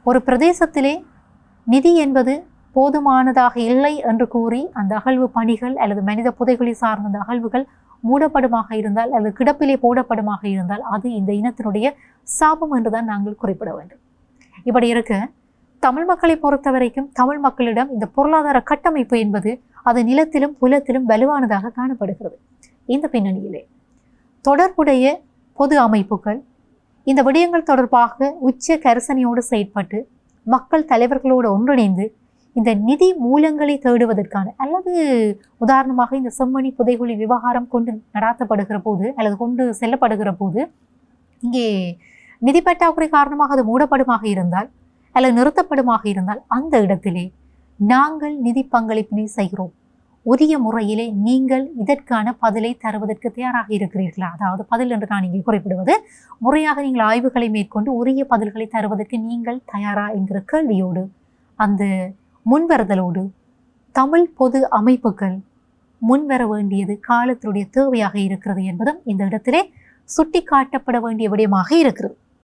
ஒரு பிரதேசத்திலே நிதி என்பது போதுமானதாக இல்லை என்று கூறி அந்த அகழ்வு பணிகள் அல்லது மனித புதைகுழி சார்ந்த அந்த அகழ்வுகள் மூடப்படுமாக இருந்தால் அல்லது கிடப்பிலே போடப்படுமாக இருந்தால் அது இந்த இனத்தினுடைய சாபம் என்றுதான் நாங்கள் குறிப்பிட வேண்டும். இப்படி இருக்க தமிழ் மக்களை பொறுத்த வரைக்கும் தமிழ் மக்களிடம் இந்த பொருளாதார கட்டமைப்பு என்பது அது நிலத்திலும் புலத்திலும் வலுவானதாக காணப்படுகிறது. இந்த பின்னணியிலே தொடர்புடைய பொது அமைப்புகள் இந்த விடயங்கள் தொடர்பாக உச்ச கரிசனையோடு செயற்பட்டு மக்கள் தலைவர்களோடு ஒன்றிணைந்து இந்த நிதி மூலங்களை தேடுவதற்கான அல்லது உதாரணமாக இந்த செம்மணி புதைகுழி விவகாரம் கொண்டு நடாத்தப்படுகிற போது அல்லது கொண்டு செல்லப்படுகிற போது இங்கே நிதி பற்றாக்குறை காரணமாக அது மூடப்படுமாக இருந்தால் அல்லது நிறுத்தப்படுமாக இருந்தால் அந்த இடத்திலே நாங்கள் நிதி பங்களிப்பினை செய்கிறோம், உரிய முறையிலே நீங்கள் இதற்கான பதிலை தருவதற்கு தயாராக இருக்கிறீர்களா? அதாவது பதில் என்று நான் இங்கே குறிப்பிடுவது முறையாக நீங்கள் ஆய்வுகளை மேற்கொண்டு உரிய பதில்களை தருவதற்கு நீங்கள் தயாரா என்கிற கேள்வியோடு அந்த முன்வருதலோடு தமிழ் பொது அமைப்புகள் முன்வர வேண்டியது காலத்தினுடைய தேவையாக இருக்கிறது என்பதும் இந்த இடத்திலே சுட்டி காட்டப்பட வேண்டிய விடயமாக இருக்கிறது.